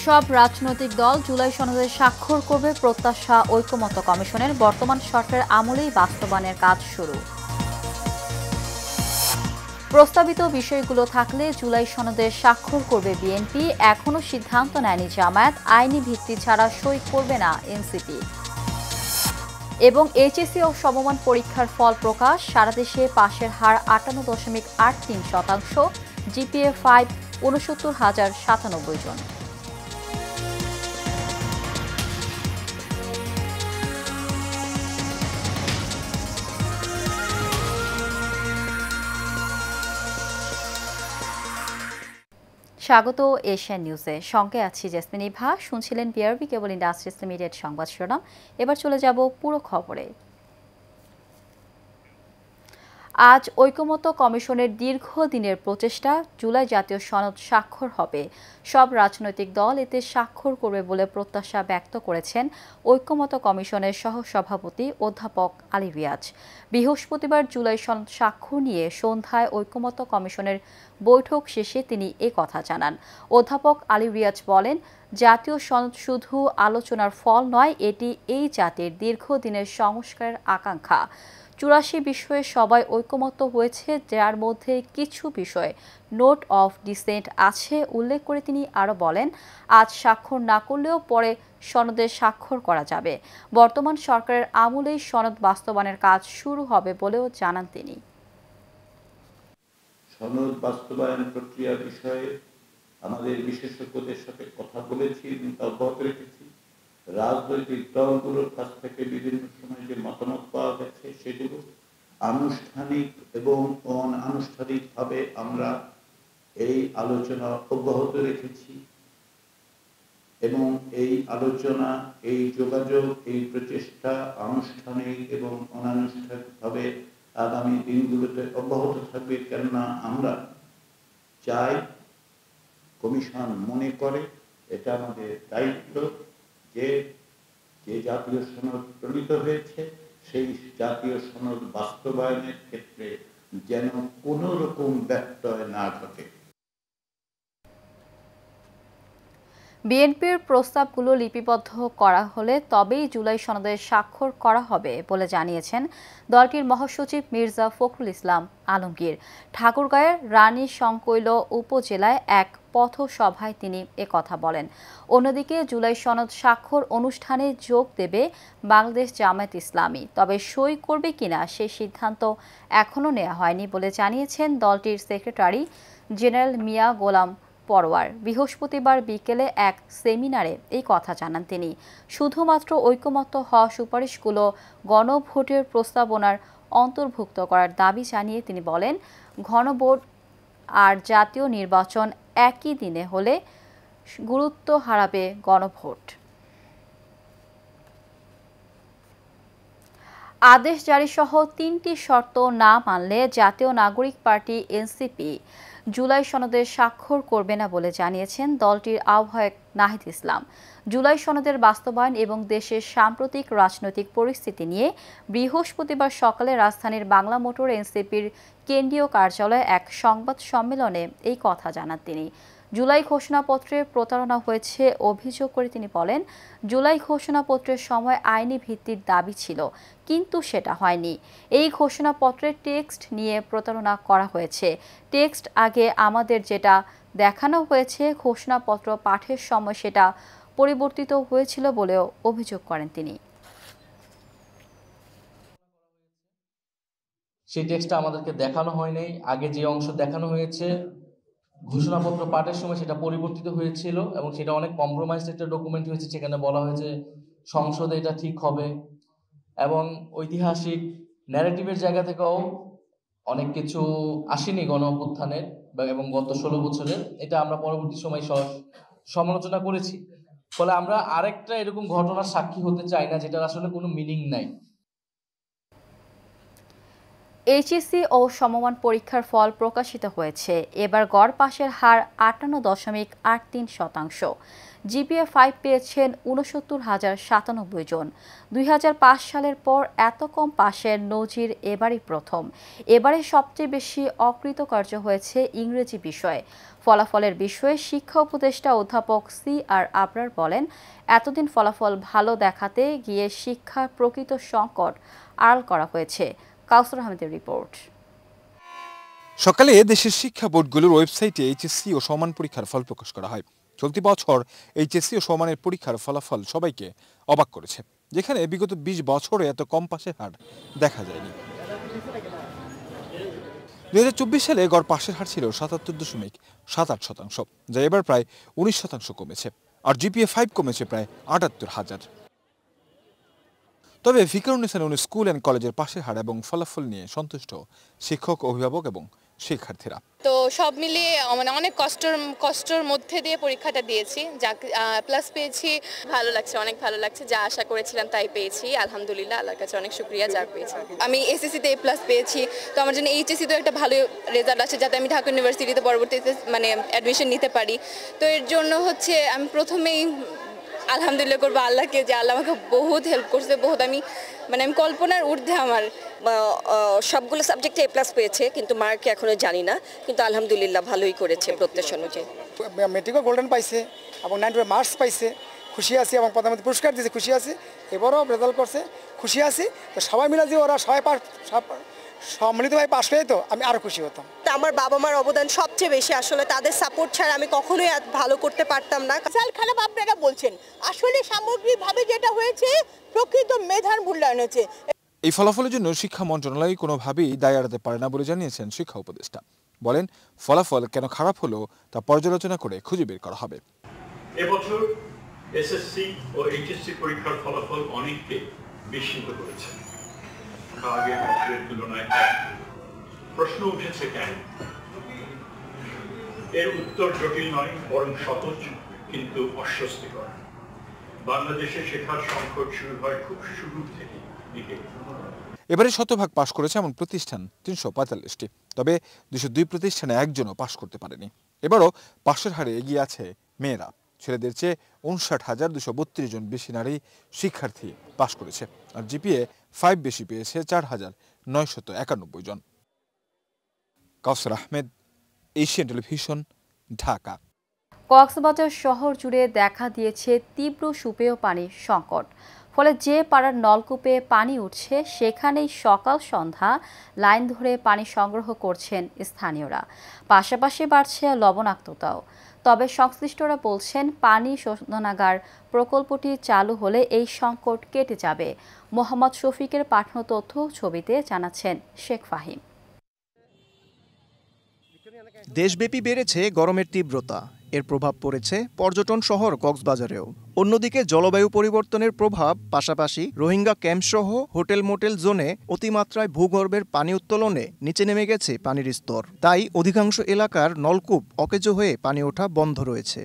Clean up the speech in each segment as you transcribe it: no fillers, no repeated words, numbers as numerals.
সব রাজনৈতিক দল জুলাই সনদে স্বাক্ষর করবে প্রত্যাশা ঐকমত্য কমিশনের। বর্তমান সরকারের আমলেই বাস্তবায়নের কাজ শুরু। প্রস্তাবিত বিষয়গুলো থাকলে জুলাই সনদে স্বাক্ষর করবে বিএনপি। এখনো সিদ্ধান্ত নেয়নি জামায়াত। আইনি ভিত্তি ছাড়া সই করবে না এনসিপি। এবং এইচএসসি ও সমমান পরীক্ষার ফল প্রকাশ। সারা দেশে পাশের হার 58.83%, জিপিএ 5 69,097 জন। স্বাগত এশিয়ান নিউজে, সঙ্গে আছি জেসমিন ইভা। শুনছিলেন বিআরবি কেবল ইন্ডাস্ট্রিজ লিমিটেড সংবাদ শিরোনাম। এবার চলে যাব পুরো খবরে। আজ ঐকমত্য কমিশনের দীর্ঘদিনের প্রচেষ্টা, জুলাই জাতীয় সনদ স্বাক্ষর হবে। সব রাজনৈতিক দল এতে স্বাক্ষর করবে বলে প্রত্যাশা ব্যক্ত করেছেন ঐকমত্য কমিশনের সহসভাপতি অধ্যাপক আলী রিয়াজ। বৃহস্পতিবার জুলাই সনদ স্বাক্ষর নিয়ে সন্ধ্যায় ঐকমত্য কমিশনের বৈঠক শেষে তিনি কথা জানান। অধ্যাপক আলী রিয়াজ বলেন, জাতীয় সনদ শুধু আলোচনার ফল নয়, এটি এই জাতির দীর্ঘদিনের সংস্কারের আকাঙ্ক্ষা। 84 বিষয়ে সবাই ঐকমত্য হয়েছে, যার মধ্যে কিছু বিষয়ে নোট অফ ডিসেন্ট আছে উল্লেখ করে তিনি আরও বলেন, আজ স্বাক্ষর না করলেও পরে সনদে স্বাক্ষর করা যাবে। বর্তমান সরকারের আমলেই সনদ বাস্তবায়নের কাজ শুরু হবে বলেও জানান তিনি। সনদ বাস্তবায়ন প্রক্রিয়া বিষয়ে আমাদের বিশেষজ্ঞদের সাথে কথা বলেছি এবং অব্যাহত রেখেছি। রাজনৈতিক দলগুলোর কাছ থেকে বিভিন্ন সময় যে মতামত পাওয়া গেছে সেগুলো আনুষ্ঠানিক এবং অনানুষ্ঠানিকভাবে আমরা এই আলোচনা অব্যাহত রেখেছি এবং এই আলোচনা, এই যোগাযোগ, এই প্রচেষ্টা আনুষ্ঠানিক এবং অনানুষ্ঠানিকভাবে আগামী দিনগুলোতে অব্যাহত থাকবে। কেননা আমরা চাই, কমিশন মনে করে এটা আমাদের দায়িত্ব যে জাতীয় সনদ প্রণীত হয়েছে সেই জাতীয় সনদ বাস্তবায়নের ক্ষেত্রে যেন কোনো রকম ব্যত্যয় না ঘটে। বিএনপির প্রস্তাবগুলো লিপিবদ্ধ করা হলে তবেই জুলাই সনদে স্বাক্ষর করা হবে বলে জানিয়েছেন দলটির মহাসচিব মির্জা ফখরুল ইসলাম আলমগীর। ঠাকুরগাঁয়ের রানী সংকৈল উপজেলায় এক পথসভায় তিনি কথা বলেন। অন্যদিকে জুলাই সনদ স্বাক্ষর অনুষ্ঠানে যোগ দেবে বাংলাদেশ জামায়াত ইসলামী, তবে সই করবে কিনা সেই সিদ্ধান্ত এখনও নেওয়া হয়নি বলে জানিয়েছেন দলটির সেক্রেটারি জেনারেল মিয়া গোলাম পরোয়ার। বৃহস্পতিবার বিকেলে এক সেমিনারে এই কথা জানান তিনি। শুধুমাত্র ঐকমত্য হওয়া সুপারিশগুলো গণভোটের প্রস্তাবনার অন্তর্ভুক্ত করার দাবি জানিয়ে তিনি বলেন, গণভোট আর জাতীয় নির্বাচন একই দিনে হলে গুরুত্ব হারাবে গণভোট। আদেশ জারিসহ 3টি শর্ত না মানলে জাতীয় নাগরিক পার্টি এনসিপি জুলাই সনদে স্বাক্ষর করবে না বলে জানিয়েছেন দলটির আহ্বায়ক নাহিদ ইসলাম। জুলাই সনদের বাস্তবায়ন এবং দেশের সাম্প্রতিক রাজনৈতিক পরিস্থিতি নিয়ে বৃহস্পতিবার সকালে রাজধানীর বাংলা মোটর এনসিপির কেন্দ্রীয় কার্যালয়ে এক সংবাদ সম্মেলনে এই কথা জানান তিনি। জুলাই ঘোষণাপত্রে প্রতারণা হয়েছে অভিযোগ করে তিনি বলেন, জুলাই ঘোষণাপত্রের সময় আইনি ভিত্তির দাবি ছিল, কিন্তু সেটা হয়নি। এই ঘোষণাপত্রের টেক্সট নিয়ে প্রতারণা করা হয়েছে। টেক্সট আগে আমাদের যেটা দেখানো হয়েছে, ঘোষণাপত্র পাঠের সময় সেটা পরিবর্তিত হয়েছিল বলেও অভিযোগ করেন তিনি। সেই টেক্সটটা আমাদেরকে দেখানো হয়নি। আগে যে অংশ দেখানো হয়েছে ঘোষণাপত্র পাঠের সময় সেটা পরিবর্তিত হয়েছিল এবং সেটা অনেক কম্প্রোমাইজড একটা ডকুমেন্ট হয়েছে। সেখানে বলা হয়েছে সংসদে এটা ঠিক হবে এবং ঐতিহাসিক ন্যারেটিভের জায়গা থেকেও অনেক কিছু আসেনি গণ অভ্যুত্থানের এবং গত 16 বছরের। এটা আমরা পরবর্তী সময় সমালোচনা করেছি। ফলে আমরা আরেকটা এরকম ঘটনার সাক্ষী হতে চাই না যেটার আসলে কোনো মিনিং নাই। এইচএসসি ও সমমান পরীক্ষার ফল প্রকাশিত হয়েছে। এবার গড় পাশের হার 58.83%। জিপিএ 5 পেয়েছেন ৬৯,০৯৭ জন। ২০০৫ সালের পর এত কম পাশের নজির এবারই প্রথম। এবারে সবচেয়ে বেশি অকৃতকার্য হয়েছে ইংরেজি বিষয়ে। ফলাফলের বিষয়ে শিক্ষা উপদেষ্টা অধ্যাপক CR আবরার বলেন, এতদিন ফলাফল ভালো দেখাতে গিয়ে শিক্ষার প্রকৃত সংকট আড়াল করা হয়েছে। কাউসার আহমেদের রিপোর্ট। সকালে দেশের শিক্ষা বোর্ডগুলোর ওয়েবসাইটে এইচএসসি ও সমান পরীক্ষার ফল প্রকাশ করা হয়। চলতি বছর এইচএসসি ও সমানের পরীক্ষার ফলাফল সবাইকে অবাক করেছে, যেখানে বিগত 20 বছরে এত কম পাশের হার দেখা যায়নি। 2024 সালে গড় পাশের হার ছিল 77.78%, যা এবার প্রায় 19% কমেছে। আর জিপিএ 5 কমেছে প্রায় 78,000। তবে ফিকরুন্নিসা নূন স্কুল অ্যান্ড কলেজের পাশের হার এবং ফলাফল নিয়ে সন্তুষ্ট শিক্ষক, অভিভাবক এবং শিক্ষার্থীরা। তো সব মিলিয়ে মানে অনেক কষ্টের মধ্যে দিয়ে পরীক্ষাটা দিয়েছি, যা প্লাস পেয়েছি। ভালো লাগছে, অনেক ভালো লাগছে। যা আশা করেছিলাম তাই পেয়েছি, আলহামদুলিল্লাহ। আল্লাহর কাছে অনেক শুকরিয়া যা পেয়েছি। আমি এসএসসিতে A+ পেয়েছি, তো আমার জন্য এইচএসসিতেও একটা ভালো রেজাল্ট আছে, যাতে আমি ঢাকা ইউনিভার্সিটিতে পরবর্তীতে মানে অ্যাডমিশন নিতে পারি। তো এর জন্য হচ্ছে আমি প্রথমেই আলহামদুলিল্লাহ করবো আল্লাহকে, যে আল্লাহ আমাকে বহুত হেল্প করছে, বহুত আমি কল্পনার ঊর্ধ্বে। আমার সবগুলো সাবজেক্টে A+ পেয়েছে, কিন্তু মার্ক এখনো জানি না, কিন্তু আলহামদুলিল্লাহ ভালোই করেছে প্রত্যাশা অনুযায়ী। মেট্রিকও গোল্ডেন পাইছে এবং 90 মার্কস পাইছে, খুশি আছি। এবং প্রধানমন্ত্রী পুরস্কার দিয়েছে, খুশি আছি। এবারও রেজাল্ট করছে, খুশি আছি। তো সবাই মিলে যে ওরা সবাই সম্মিলিতভাবে পাশ পেয়ে, তো আমি আরও খুশি হতাম। আমার বাবা মার অবদান সবচেয়ে বেশি, আসলে তাদের সাপোর্ট ছাড়া আমি কখনোই ভালো করতে পারতাম না। রেজাল্ট খারাপ আপনারা বলছেন, আসলে সামগ্রিকভাবে যেটা হয়েছে প্রকৃত মেধার মূল্যায়ন হয়েছে। এই ফলাফলের জন্য শিক্ষা মন্ত্রণালয় কোনোভাবেই দায় এড়াতে পারে না বলে জানিয়েছেন শিক্ষা উপদেষ্টা। বলেন, ফলাফল কেন খারাপ হলো তা পর্যালোচনা করে খুঁজে বের করা হবে। এবছর এসএসসি ও এইচএসসি পরীক্ষার ফলাফল অনেককে বিস্মিত করেছে। আগের বছরের তুলনায় প্রশ্ন উঠেছে কেন? এর উত্তর জটিল নয়, বরং সহজ কিন্তু অস্বস্তিকর। বাংলাদেশে শেখার সংকট শুরু হয় খুব শুরুর থেকে। এবারে শতভাগ পাশ করেছে এমন প্রতিষ্ঠান 345টি, তবে 202 প্রতিষ্ঠানে একজনও পাশ করতে পারেনি। এবারও পাশের হারে এগিয়ে আছে মেয়েরা। ছেলেদের চেয়ে 59,232 জন বেশি নারী শিক্ষার্থী পাশ করেছে, আর জিপিএ 5 বেশি পেয়েছে 4,991 জন। কাউসার আহমেদ, এশিয়ান টেলিভিশন, ঢাকা। কক্সবাজার শহর জুড়ে দেখা দিয়েছে তীব্র সুপেয় পানির সংকট। ফলে যে পাড়ার নলকূপে পানি উঠছে সেখানেই সকাল সন্ধ্যা লাইন ধরে পানি সংগ্রহ করছেন স্থানীয়রা। পাশাপাশি বাড়ছে লবণাক্ততাও। তবে সংশ্লিষ্টরা বলছেন, পানি শোধনাগার প্রকল্পটি চালু হলে এই সংকট কেটে যাবে। মোহাম্মদ শফিকের পাঠানো তথ্য ছবিতে জানাচ্ছেন শেখ ফাহিম। দেশব্যাপী বেড়েছে গরমের তীব্রতা। এর প্রভাব পড়েছে পর্যটন শহর কক্সবাজারেও। অন্যদিকে জলবায়ু পরিবর্তনের প্রভাব, পাশাপাশি রোহিঙ্গা ক্যাম্পসহ হোটেল মোটেল জোনে অতিমাত্রায় ভূগর্ভের পানি উত্তোলনে নিচে নেমে গেছে পানির স্তর। তাই অধিকাংশ এলাকার নলকূপ অকেজো হয়ে পানি ওঠা বন্ধ রয়েছে।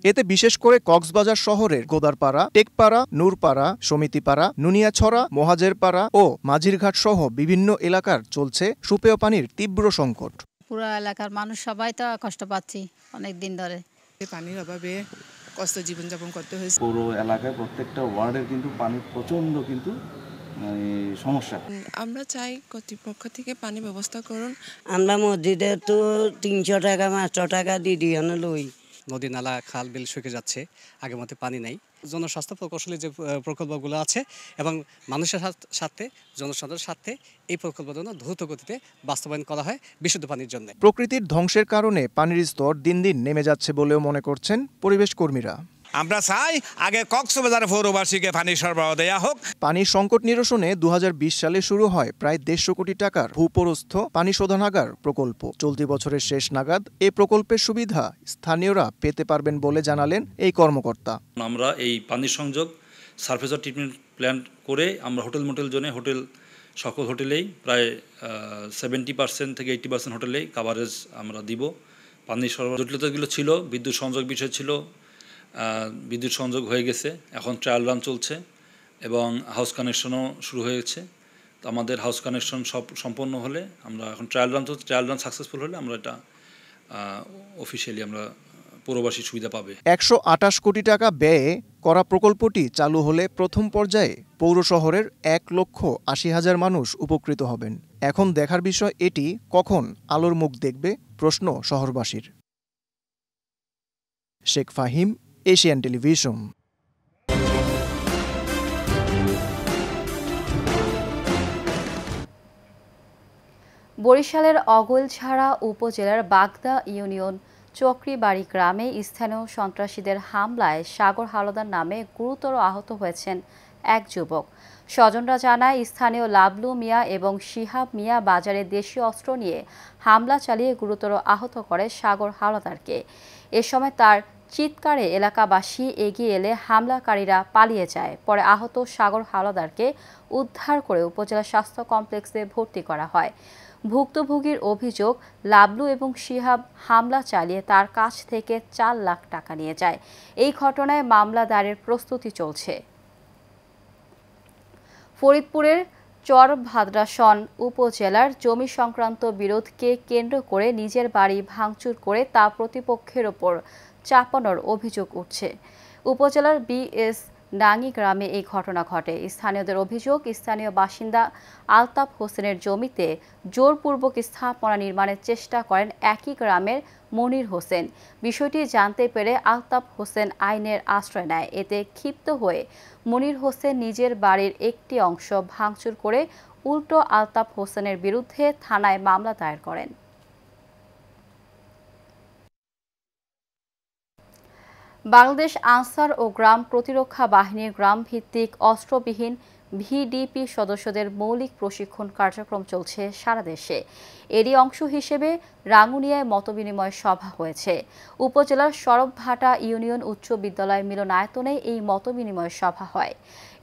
এতে বিশেষ করে কক্সবাজার শহরের গোদারপাড়া, টেকপাড়া, নূরপাড়া, সমিতিপাড়া, নুনিয়াছড়া, মহাজেরপাড়া ও মাঝিরঘাট সহ বিভিন্ন এলাকার চলছে সুপেয় পানির তীব্র সংকট। পুরো এলাকার মানুষ সবাই তো কষ্ট পাচ্ছি অনেক দিন ধরে। পানির অভাবে কষ্ট জীবনযাপন করতে হয়েছে। পুরো এলাকায় প্রত্যেকটা ওয়ার্ডের কিন্তু পানির প্রচন্ড কিন্তু সমস্যা। আমরা চাই কর্তৃপক্ষ থেকে পানি ব্যবস্থা করুন। আমরা মসজিদে তো 300 টাকা 500 টাকা দিই লই। নদী নালা খাল বিল শুকিয়ে যাচ্ছে, আগের মতো পানি নাই। জনস্বাস্থ্য প্রকৌশলী যে প্রকল্পগুলো আছে এবং মানুষের সাথে জনসাধারণের সাথে এই প্রকল্পগুলো দ্রুত গতিতে বাস্তবায়ন করা হয় বিশুদ্ধ পানির জন্য। প্রকৃতির ধ্বংসের কারণে পানির স্তর দিন দিন নেমে যাচ্ছে বলেও মনে করছেন পরিবেশ কর্মীরা। আমরা চাই আগে কক্সবাজার পৌরবাসীকে পানি সরবরাহ দেয়া হোক। পানির সংকট নিরসনে 2020 সালে শুরু হয় প্রায় 150 কোটি টাকার ভূপরস্থ পানি শোধনাগার প্রকল্প। চলতি বছরের শেষ নাগাদ এই প্রকল্পের সুবিধা স্থানীয়রা পেতে পারবেন বলে জানালেন এই কর্মকর্তা। আমরা এই পানির সংযোগ সারফেস ওয়াটার ট্রিটমেন্ট প্ল্যান্ট করে আমরা হোটেল মোটেল জোনে সকল হোটেলেই প্রায় 70% থেকে 80% হোটেলেই কাভারেজ আমরা দিব। পানির সরবরাহ জটিলতাগুলো ছিল, বিদ্যুৎ সংযোগ বিষয় ছিল, বিদ্যুৎ সংযোগ হয়ে গেছে, এখন ট্রায়াল রান চলছে এবং হাউস কানেকশনও শুরু হয়েছে। তো আমাদের হাউস কানেকশন সব সম্পন্ন হলে আমরা এখন ট্রায়াল রান সাকসেসফুল হলে আমরা এটা অফিসিয়ালি আমরা পৌরবাসী সুবিধা পাবে। 128 কোটি টাকা ব্যয়ে করা প্রকল্পটি চালু হলে প্রথম পর্যায়ে পৌর শহরের 1,80,000 মানুষ উপকৃত হবেন। এখন দেখার বিষয় এটি কখন আলোর মুখ দেখবে প্রশ্ন শহরবাসীর। Sheikh Fahim, Asian Television. বরিশালের অগৈলঝাড়া উপজেলার বাগদা ইউনিয়ন চক্রিবাড়ি গ্রামে স্থানীয় সন্ত্রাসীদের হামলায় সাগর হাওলাদার নামে গুরুতর আহত হয়েছেন এক যুবক। স্বজনরা জানায় স্থানীয় লাবলু মিয়া এবং শিহাব মিয়া বাজারে দেশীয় অস্ত্র নিয়ে হামলা চালিয়ে গুরুতর আহত করে সাগর হাওলাদারকে। এ সময় তার চিৎকারে এলাকাবাসী এগিয়ে এলে হামলাকারীরা পালিয়ে যায়। পরে আহত সাগর হাওলাদারকে উদ্ধার করে উপজেলা স্বাস্থ্য কমপ্লেক্সে ভর্তি করা হয়। ভুক্তভোগীর অভিযোগ, লাবলু এবং শিহাব হামলা চালিয়ে তার কাছ থেকে 4 লাখ টাকা নিয়ে যায়। এই ঘটনায় মামলা দায়েরের প্রস্তুতি চলছে। ফরিদপুরের চরভাদ্রাসন উপজেলার জমি সংক্রান্ত বিরোধকে কেন্দ্র করে নিজের বাড়ি ভাঙচুর করে তা প্রতিপক্ষের ওপর চাপানোর অভিযোগ উঠছে। উপজেলার বিএস ডাঙ্গি গ্রামে এই ঘটনা ঘটে। স্থানীয়দের অভিযোগ, স্থানীয় বাসিন্দা আলতাফ হোসেনের জমিতে জোরপূর্বক স্থাপনা নির্মাণের চেষ্টা করেন একই গ্রামের মনির হোসেন। বিষয়টি জানতে পেরে আলতাফ হোসেন আইনের আশ্রয় নেয়। এতে ক্ষিপ্ত হয়ে মনির হোসেন নিজের বাড়ির একটি অংশ ভাঙচুর করে উল্টো আলতাফ হোসেনের বিরুদ্ধে থানায় মামলা দায়ের করেন। বাংলাদেশ আনসার ও গ্রাম প্রতিরক্ষা বাহিনীর গ্রামভিত্তিক অস্ত্রবিহীন ভিডিপি সদস্যদের মৌলিক প্রশিক্ষণ কার্যক্রম চলছে সারা দেশে। এরই অংশ হিসেবে রাঙ্গুনিয়ায় মতবিনিময় সভা হয়েছে। উপজেলার সরবভাটা ইউনিয়ন উচ্চ বিদ্যালয় মিলনায়তনে এই মতবিনিময় সভা হয়।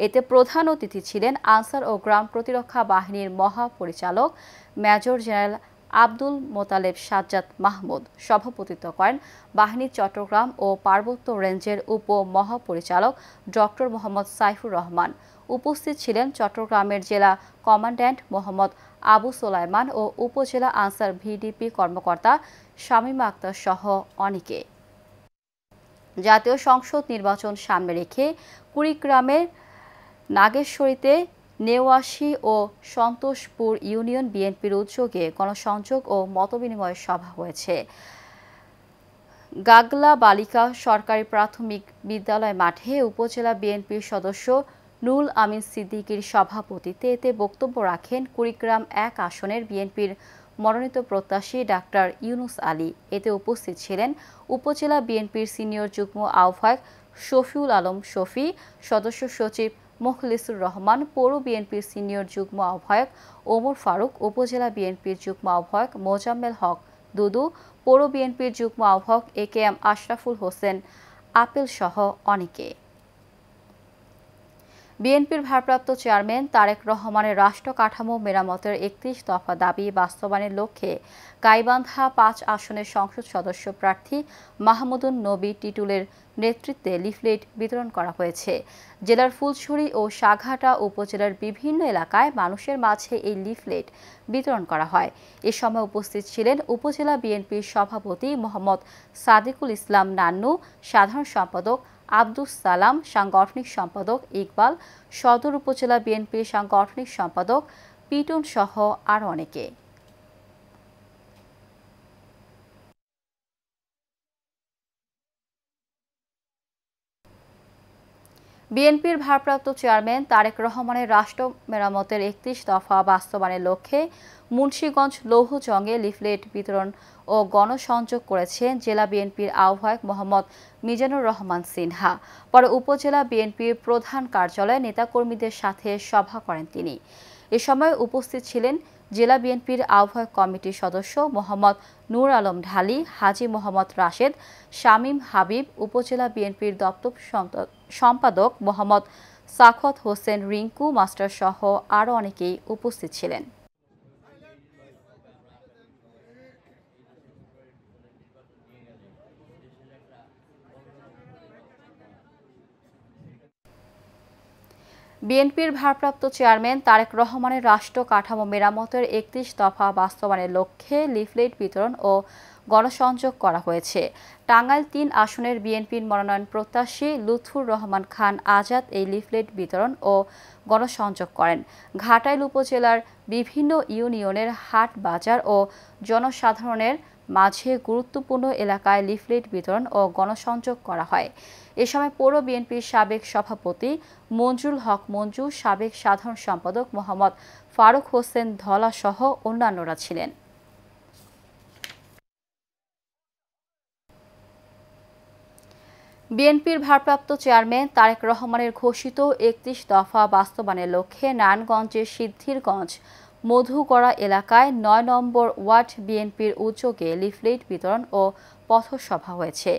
এতে প্রধান অতিথি ছিলেন আনসার ও গ্রাম প্রতিরক্ষা বাহিনীর মহাপরিচালক মেজর জেনারেল আব্দুল মোতালেব সাজ্জাদ মাহমুদ। সভাপতিত্ব করেন বাহিনীর চট্টগ্রাম ও পার্বত্য রেঞ্জের উপ মহাপরিচালক ডক্টর মোহাম্মদ সাইফুর রহমান। উপস্থিত ছিলেন চট্টগ্রামের জেলা কমান্ড্যান্ট মোহাম্মদ আবু সোলাইমান ও উপজেলা আনসার ভিডিপি কর্মকর্তা শামীমা আক্তার সহ অনেকে। জাতীয় সংসদ নির্বাচন সামনে রেখে কুড়িগ্রামের নাগেশ্বরীতে নেওয়াশী ও সন্তোষপুর ইউনিয়ন বিএনপির উদ্যোগে গণসংযোগ ও মতবিনিময় সভা হয়েছে। গাগলা বালিকা সরকারি প্রাথমিক বিদ্যালয় মাঠে উপজেলা বিএনপির সদস্য নুরুল আমিন সিদ্দিকীর সভাপতিত্বে এতে বক্তব্য রাখেন কুড়িগ্রাম 1 আসনের বিএনপির মনোনীত প্রত্যাশী ডাক্তার ইউনুস আলী। এতে উপস্থিত ছিলেন উপজেলা বিএনপির সিনিয়র যুগ্ম আহ্বায়ক শফিউল আলম শফি, সদস্য সচিব মুখলিসুর রহমান, পৌর বিএনপির সিনিয়র যুগ্ম আহ্বায়ক ওমর ফারুক, উপজেলা বিএনপির যুগ্ম আহ্বায়ক মোজাম্মেল হক দুদু, পৌর বিএনপির যুগ্ম আহ্বায়ক AKM আশরাফুল হোসেন আপেল সহ অনেকে। বিএনপির ভারপ্রাপ্ত চেয়ারম্যান তারেক রহমানের রাষ্ট্র কাঠামো মেরামতের 31 দফা দাবি বাস্তবায়নের লক্ষ্যে গাইবান্ধা 5 আসনের সংসদ সদস্য প্রার্থী মাহমুদুন নবী টিটুলের নেতৃত্বে লিফলেট বিতরণ করা হয়েছে। জেলার ফুলছড়ি ও সাঘাটা উপজেলার বিভিন্ন এলাকায় মানুষের মাঝে এই লিফলেট বিতরণ করা হয়। এ সময় উপস্থিত ছিলেন উপজেলা বিএনপির সভাপতি মোহাম্মদ সাদিকুল ইসলাম নান্নু, সাধারণ সম্পাদক আব্দুস সালাম, সাংগঠনিক সম্পাদক ইকবাল, সদর উপজেলা বিএনপির সাংগঠনিক সম্পাদক পিটন সহ আরও অনেকে। বিএনপির ভারপ্রাপ্ত চেয়ারম্যান তারেক রহমানের রাষ্ট্র মেরামতের 31 দফা বাস্তবায়নের লক্ষ্যে মুন্সিগঞ্জ লৌহজংয়ে লিফলেট বিতরণ ও গণসংযোগ করেছেন জেলা বিএনপির আহ্বায়ক মোহাম্মদ মিজানুর রহমান সিনহা। পরে উপজেলা বিএনপির প্রধান কার্যালয়ে নেতাকর্মীদের সাথে সভা করেন তিনি। এ সময় উপস্থিত ছিলেন জেলা বিএনপির আহ্বায়ক কমিটির সদস্য মোহাম্মদ নূর আলম ঢালি, হাজী মোহাম্মদ রাশেদ, শামীম হাবিব, উপজেলা বিএনপির দপ্তর সম্পাদক মোহাম্মদ সাখওয়াত হোসেন রিঙ্কু মাস্টার সহ আরও অনেকেই উপস্থিত ছিলেন। বিএনপির ভারপ্রাপ্ত চেয়ারম্যান তারেক রহমানের রাষ্ট্র কাঠামো মেরামতের ৩১ দফা বাস্তবায়নের লক্ষ্যে লিফলেট বিতরণ ও গণসংযোগ করা হয়েছে। টাঙ্গাইল ৩ আসনের বিএনপির মনোনয়ন প্রত্যাশী লুৎফুর রহমান খান আজাদ এই লিফলেট বিতরণ ও গণসংযোগ করেন। ঘাটাইল উপজেলার বিভিন্ন ইউনিয়নের হাট বাজার ও জনসাধারণের মাঝে গুরুত্বপূর্ণ এলাকায় লিফলেট বিতরণ ও গণসংযোগ করা হয়। এ সময় পৌর বিএনপির সাবেক সভাপতি মঞ্জুরুল হক মঞ্জু, সাবেক সাধারণ সম্পাদক মোহাম্মদ ফারুক হোসেন ধলা সহ অন্যান্যরা ছিলেন। বিএনপির ভারপ্রাপ্ত চেয়ারম্যান তারেক রহমানের ঘোষিত ৩১ দফা বাস্তবায়নের লক্ষ্যে নারায়ণগঞ্জের সিদ্ধিরগঞ্জ মধুগড়া এলাকায় ৯ নম্বর ওয়ার্ড বিএনপির উদ্যোগে লিফলেট বিতরণ ও পথসভা হয়েছে।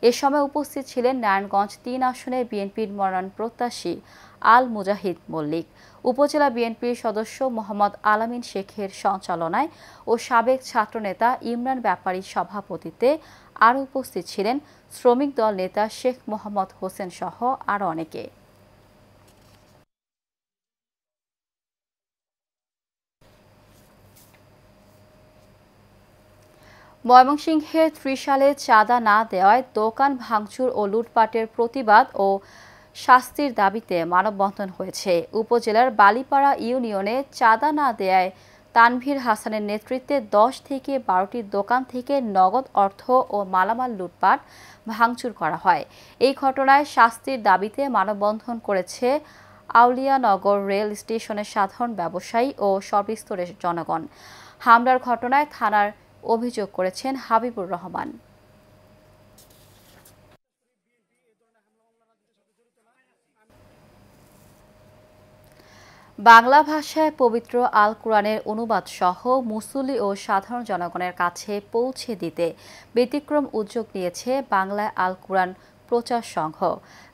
এ সময় উপস্থিত ছিলেন নারায়ণগঞ্জ ৩ আসনের বিএনপির মনোনয়ন প্রত্যাশী আল মুজাহিদ মল্লিক, উপজেলা বিএনপির সদস্য মোহাম্মদ আলামিন শেখের সঞ্চালনায় ও সাবেক ছাত্রনেতা ইমরান ব্যাপারীর সভাপতিত্বে আরও উপস্থিত ছিলেন শ্রমিক দল নেতা শেখ মোহাম্মদ হোসেন সহ আরও অনেকে। ময়মনসিংহের ত্রিশালে চাঁদা না দেওয়ায় দোকান ভাঙচুর ও লুটপাটের প্রতিবাদ ও শাস্তির দাবিতে মানববন্ধন হয়েছে। উপজেলার বালিপাড়া ইউনিয়নে চাঁদা না দেওয়ায় তানভীর হাসানের নেতৃত্বে ১০ থেকে ১২টি দোকান থেকে নগদ অর্থ ও মালামাল লুটপাট ভাঙচুর করা হয়। এই ঘটনায় শাস্তির দাবিতে মানববন্ধন করেছে আউলিয়ানগর রেল স্টেশনের সাধারণ ব্যবসায়ী ও সর্বস্তরের জনগণ। হামলার ঘটনায় থানার অভিযোগ করেছেন হাবিবুর রহমান। বাংলা ভাষায় পবিত্র আল কোরআনের অনুবাদ সহ মুসল্লি ও সাধারণ জনগণের কাছে পৌঁছে দিতে ব্যতিক্রম উদ্যোগ নিয়েছে বাংলা আল কোরআন প্রচার সংঘ।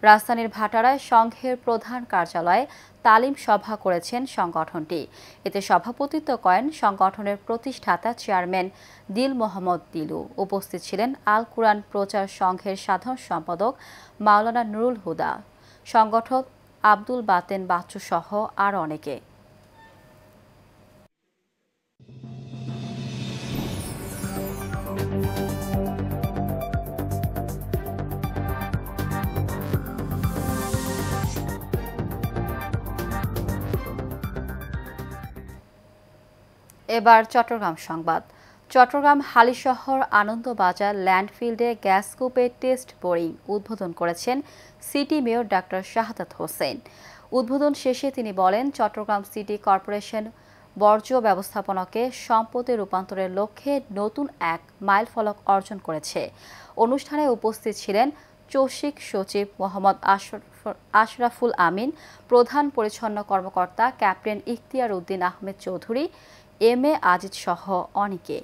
রাজধানীর ভাটারায় সংঘের প্রধান কার্যালয়ে তালিম সভা করেছেন সংগঠনটি। এতে সভাপতিত্ব করেন সংগঠনের প্রতিষ্ঠাতা চেয়ারম্যান দিল মোহাম্মদ দিলু। উপস্থিত ছিলেন আল কোরআন প্রচার সংঘের সাধারণ সম্পাদক মাওলানা নুরুল হুদা, সংগঠক আব্দুল বাতেন বাচ্চু সহ আর অনেকে। এবার চট্টগ্রাম সংবাদ। চট্টগ্রাম হালিশহর আনন্দবাজার ল্যান্ডফিল্ডে গ্যাসকূপের টেস্ট বোরিং উদ্বোধন করেছেন city mayor doctor Shahadat Hossain. উদ্বোধন শেষে তিনি বলেন, চট্টগ্রাম সিটি কর্পোরেশন বর্জ্য ব্যবস্থাপনাকে সম্পদে রূপান্তরের লক্ষ্যে নতুন এক মাইলফলক অর্জন করেছে। অনুষ্ঠানে উপস্থিত ছিলেন চৌশিক সচিব মোহাম্মদ আশরাফুল আমিন, প্রধান পরিচ্ছন্ন কর্মকর্তা captain Ikhtiyar Uddin Ahmed Chowdhury, M A Aziz সহ অনেকে।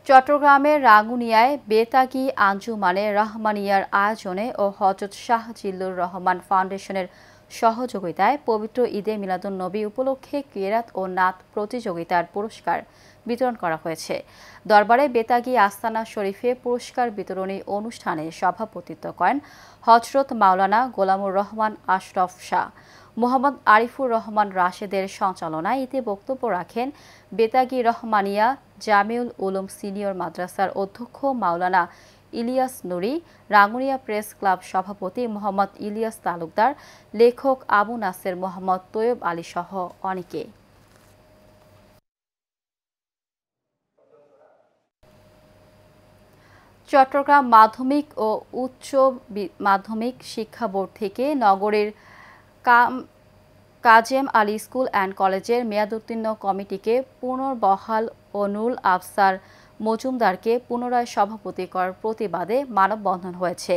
চট্টগ্রামের রাঙ্গুনিয়ায় বেতাগী আঞ্জুমানে রহমানিয়ার আয়োজনে ও হযরত শাহ জিল্লুর রহমান ফাউন্ডেশনের সহযোগিতায় পবিত্র ঈদে মিলাদুন্নবী উপলক্ষে কিরাত ও নাত প্রতিযোগিতার পুরস্কার বিতরণ করা হয়েছে। দরবারে বেতাগী আস্তানা শরীফে পুরস্কার বিতরণী অনুষ্ঠানে সভাপতিত্ব করেন হযরত মাওলানা গোলামুর রহমান আশরাফ শাহ। মোহাম্মদ আরিফুর রহমান রাশেদের সঞ্চালনায় এতে বক্তব্য রাখেন বেতাগী রহমানিয়া জামিউল উলুম সিনিয়র মাদ্রাসার অধ্যক্ষ মাওলানা ইলিয়াস নুরি, রাঙ্গুনিয়া প্রেস ক্লাব সভাপতি মোহাম্মদ ইলিয়াস তালুকদার, লেখক আবু নাসের মোহাম্মদ তৈয়ব আলী সহ অনেকে। চট্টগ্রাম মাধ্যমিক ও উচ্চ মাধ্যমিক শিক্ষা বোর্ড থেকে নগরের কাজেম আলী স্কুল অ্যান্ড কলেজের মেয়াদোত্তীর্ণ কমিটিকে পুনর্বহাল ও নুরুল আফসার মজুমদারকে পুনরায় সভাপতি করার প্রতিবাদে মানববন্ধন হয়েছে।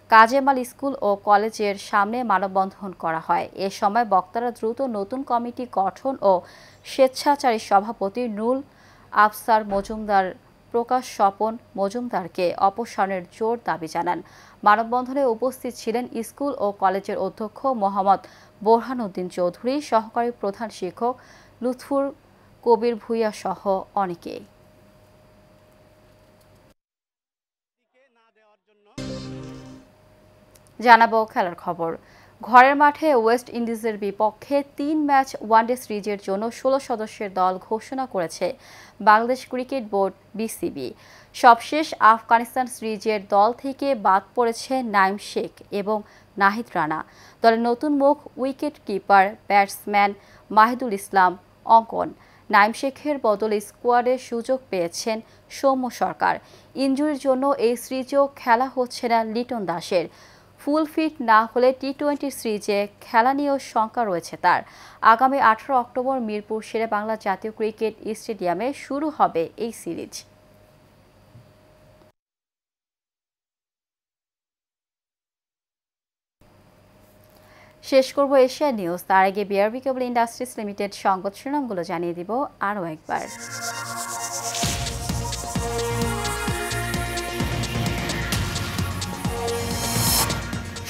কাজেম আলী স্কুল ও কলেজের সামনে মানববন্ধন করা হয়। এ সময় বক্তারা দ্রুত নতুন কমিটি গঠন ও স্বেচ্ছাচারী সভাপতি নুরুল আফসার মজুমদার প্রকাশ স্বপন মজুমদারকে অপসারণের জোর দাবি জানান। মানববন্ধনে উপস্থিত ছিলেন স্কুল ও কলেজের অধ্যক্ষ মোহাম্মদ বোরহানউদ্দিন চৌধুরী, সহকারী প্রধান শিক্ষক লুৎফুর কবির ভূঁইয়া সহ অনেকে। জানাবো খেলার খবর। ঘরের মাঠে ওয়েস্ট ইন্ডিজের বিপক্ষে 3 ম্যাচ ওয়ানডে সিরিজের জন্য 16 সদস্যের দল ঘোষণা করেছে বাংলাদেশ ক্রিকেট বোর্ড বিসিবি। সবশেষ আফগানিস্তান সিরিজের দল থেকে বাদ পড়েছে নাইম শেখ এবং নাহিদ রানা। দলের নতুন মুখ উইকেট কিপার ব্যাটসম্যান মাহিদুল ইসলাম অঙ্কন। নাইম শেখের বদলে স্কোয়াডে সুযোগ পেয়েছেন সৌম্য সরকার। ইনজুরির জন্য এই সিরিজেও খেলা হচ্ছে না লিটন দাসের। ফুল ফিট না হলে টি-20 সিরিজে খেলা নিয়েও শঙ্কা রয়েছে তার। আগামী 18 অক্টোবর মিরপুর শেরেবাংলা জাতীয় ক্রিকেট স্টেডিয়ামে শুরু হবে এই সিরিজ। শেষ করব এশিয়া নিউজ। তার আগে বিআরবি কেবল ইন্ডাস্ট্রিজ লিমিটেড সংবাদ শিরোনামগুলো জানিয়ে দিব আরও একবার।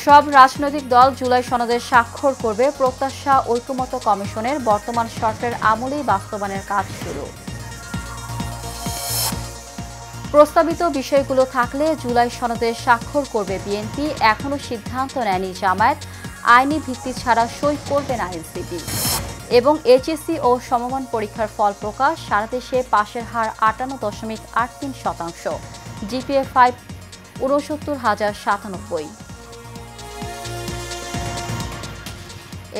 সব রাজনৈতিক দল জুলাই সনদে স্বাক্ষর করবে, প্রত্যাশা ঐকমত্য কমিশনের। বর্তমান সরকারের আমলেই বাস্তবায়নের কাজ শুরু। প্রস্তাবিত বিষয়গুলো থাকলে জুলাই সনদে স্বাক্ষর করবে বিএনপি, এখনও সিদ্ধান্ত নেয়নি জামায়াত। আইনি ভিত্তি ছাড়া সই করবে না এনসিপি। এবং এইচএসসি ও সমমান পরীক্ষার ফল প্রকাশ, সারা দেশে পাশের হার 58.83%, জিপিএ 5 69,097।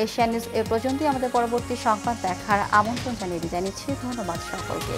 এশিয়া নিউজ এ পর্যন্তই। আমাদের পরবর্তী সংবাদ দেখার আমন্ত্রণ জানিয়ে বিদায় নিচ্ছি। ধন্যবাদ সকলকে।